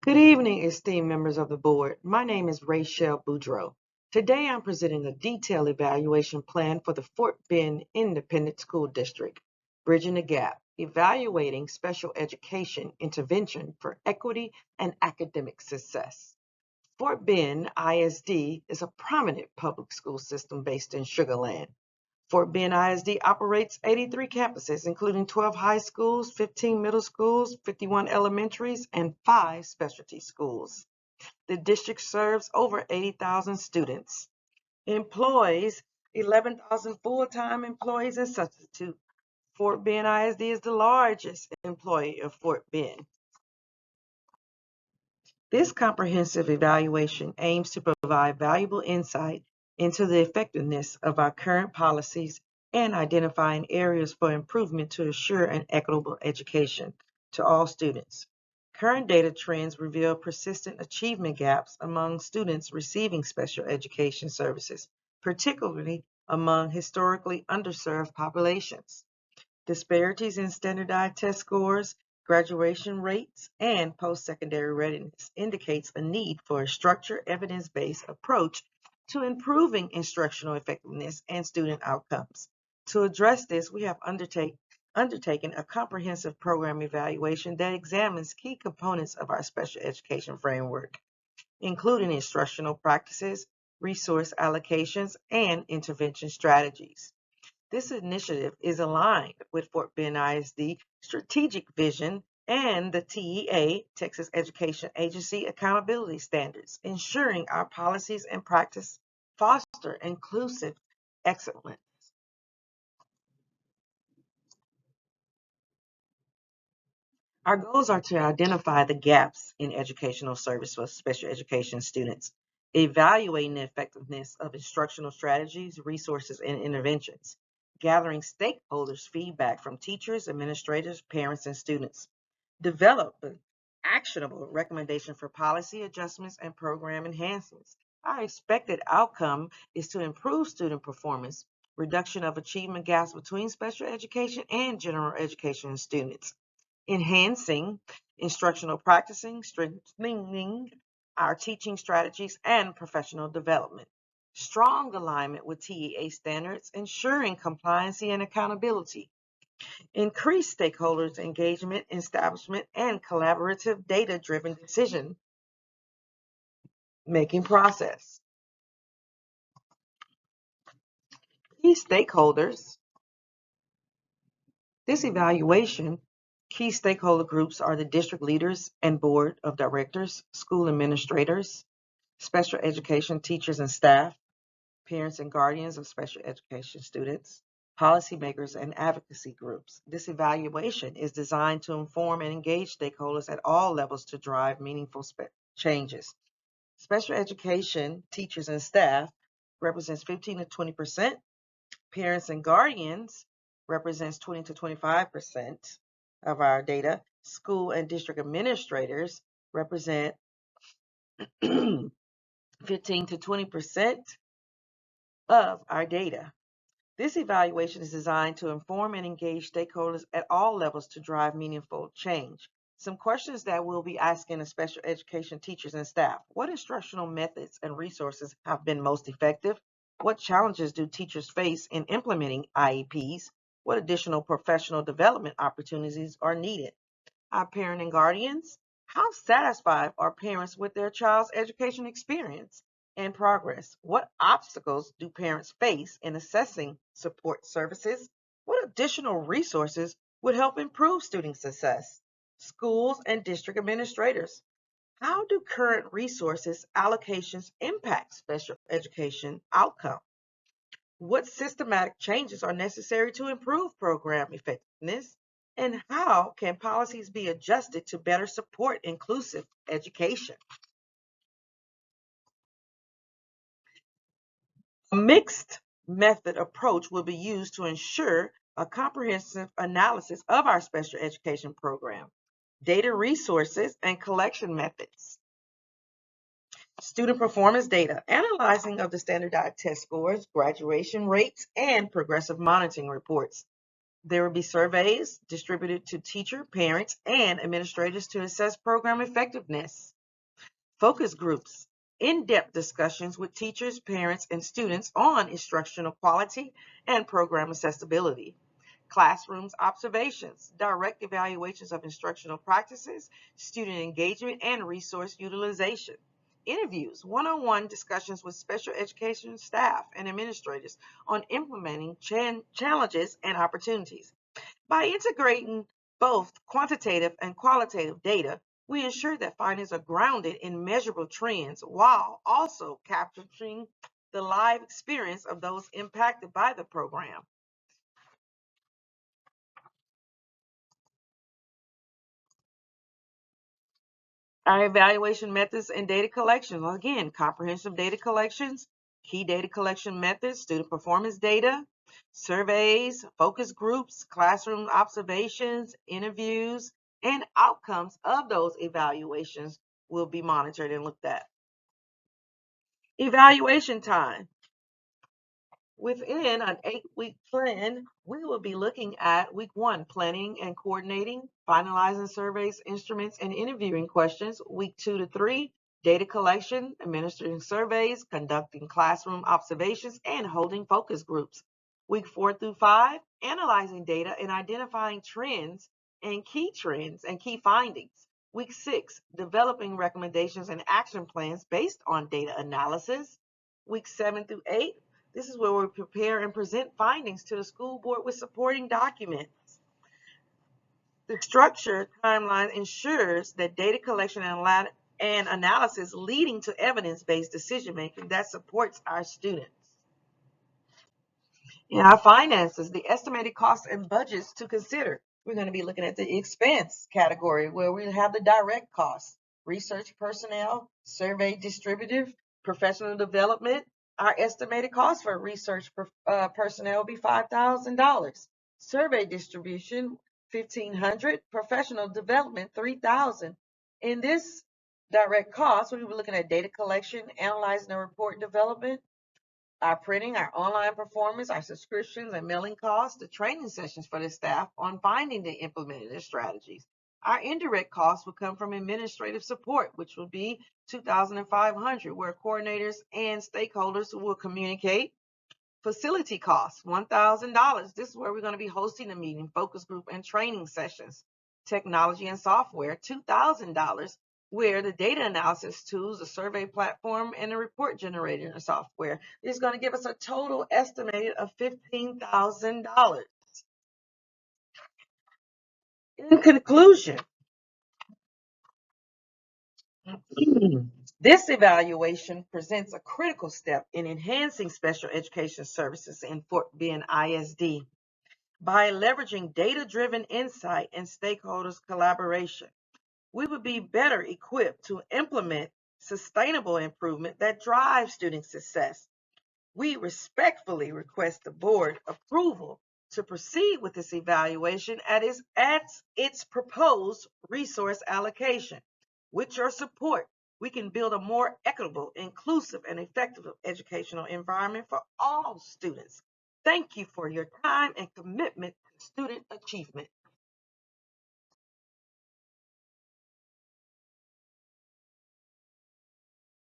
Good evening, esteemed members of the board. My name is Rachel Boudreau. Today I'm presenting a detailed evaluation plan for the Fort Bend Independent School District, Bridging the Gap, evaluating special education intervention for equity and academic success. Fort Bend ISD is a prominent public school system based in Sugar Land. Fort Bend ISD operates 83 campuses, including 12 high schools, 15 middle schools, 51 elementaries, and 5 specialty schools. The district serves over 80,000 students, employs 11,000 full-time employees and substitute. Fort Bend ISD is the largest employer of Fort Bend. This comprehensive evaluation aims to provide valuable insight into the effectiveness of our current policies and identifying areas for improvement to assure an equitable education to all students. Current data trends reveal persistent achievement gaps among students receiving special education services, particularly among historically underserved populations. Disparities in standardized test scores, graduation rates, and post-secondary readiness indicates a need for a structured, evidence-based approach to improving instructional effectiveness and student outcomes. To address this, we have undertaken a comprehensive program evaluation that examines key components of our special education framework, including instructional practices, resource allocations, and intervention strategies. This initiative is aligned with Fort Bend ISD strategic vision and the TEA, Texas Education Agency accountability standards, ensuring our policies and practice foster inclusive excellence. Our goals are to identify the gaps in educational service for special education students, evaluating the effectiveness of instructional strategies, resources, and interventions, gathering stakeholders' feedback from teachers, administrators, parents, and students, develop an actionable recommendation for policy adjustments and program enhancements. Our expected outcome is to improve student performance, reduction of achievement gaps between special education and general education students, enhancing instructional practicing, strengthening our teaching strategies, and professional development. Strong alignment with TEA standards, ensuring compliancy and accountability. Increase stakeholders' engagement, establishment, and collaborative data-driven decision-making process. Key stakeholders. This evaluation, key stakeholder groups are the district leaders and board of directors, school administrators, special education teachers and staff, parents and guardians of special education students, policymakers, and advocacy groups. This evaluation is designed to inform and engage stakeholders at all levels to drive meaningful changes. Special education teachers and staff represents 15 to 20%. Parents and guardians represents 20 to 25% of our data. School and district administrators represent 15 to 20% of our data. This evaluation is designed to inform and engage stakeholders at all levels to drive meaningful change. Some questions that we'll be asking of special education teachers and staff. What instructional methods and resources have been most effective? What challenges do teachers face in implementing IEPs? What additional professional development opportunities are needed? Our parent and guardians, how satisfied are parents with their child's education experience and progress? What obstacles do parents face in assessing support services? What additional resources would help improve student success? Schools and district administrators, how do current resources allocations impact special education outcomes? What systematic changes are necessary to improve program effectiveness? And how can policies be adjusted to better support inclusive education? A mixed method approach will be used to ensure a comprehensive analysis of our special education program, data resources, and collection methods. Student performance data, analyzing of the standardized test scores, graduation rates, and progressive monitoring reports. There will be surveys distributed to teacher, parents, and administrators to assess program effectiveness. Focus groups, in-depth discussions with teachers, parents, and students on instructional quality and program accessibility. Classrooms observations, direct evaluations of instructional practices, student engagement, and resource utilization. Interviews, one-on-one discussions with special education staff and administrators on implementing challenges and opportunities. By integrating both quantitative and qualitative data, we ensure that findings are grounded in measurable trends while also capturing the live experience of those impacted by the program. Our evaluation methods and data collection. Well, again, comprehensive data collections, key data collection methods, student performance data, surveys, focus groups, classroom observations, interviews, and outcomes of those evaluations will be monitored and looked at. Evaluation time. Within an 8-week plan, we will be looking at week 1, planning and coordinating, finalizing surveys, instruments, and interviewing questions. Week 2 to 3, data collection, administering surveys, conducting classroom observations, and holding focus groups. Week 4 through 5, analyzing data and identifying trends and key findings. Week 6, developing recommendations and action plans based on data analysis. Week 7 through 8, this is where we prepare and present findings to the school board with supporting documents. The structured timeline ensures that data collection and analysis leading to evidence-based decision making that supports our students. In our finances, the estimated costs and budgets to consider. We're going to be looking at the expense category where we have the direct costs, research personnel, survey distributive, professional development. Our estimated cost for research personnel will be $5,000. Survey distribution, $1,500. Professional development, $3,000. In this direct cost, we will be looking at data collection, analyzing the report development, our printing, our online performance, our subscriptions and mailing costs, the training sessions for the staff on finding and implementing the strategies. Our indirect costs will come from administrative support, which will be $2,500, where coordinators and stakeholders will communicate. Facility costs, $1,000. This is where we're going to be hosting a meeting, focus group, and training sessions. Technology and software, $2,000, where the data analysis tools, the survey platform, and the report generator software is going to give us a total estimated of $15,000. In conclusion, this evaluation presents a critical step in enhancing special education services in Fort Bend ISD. By leveraging data-driven insight and stakeholders' collaboration, we would be better equipped to implement sustainable improvement that drives student success. We respectfully request the board approval to proceed with this evaluation at its proposed resource allocation. With your support, we can build a more equitable, inclusive, and effective educational environment for all students. Thank you for your time and commitment to student achievement.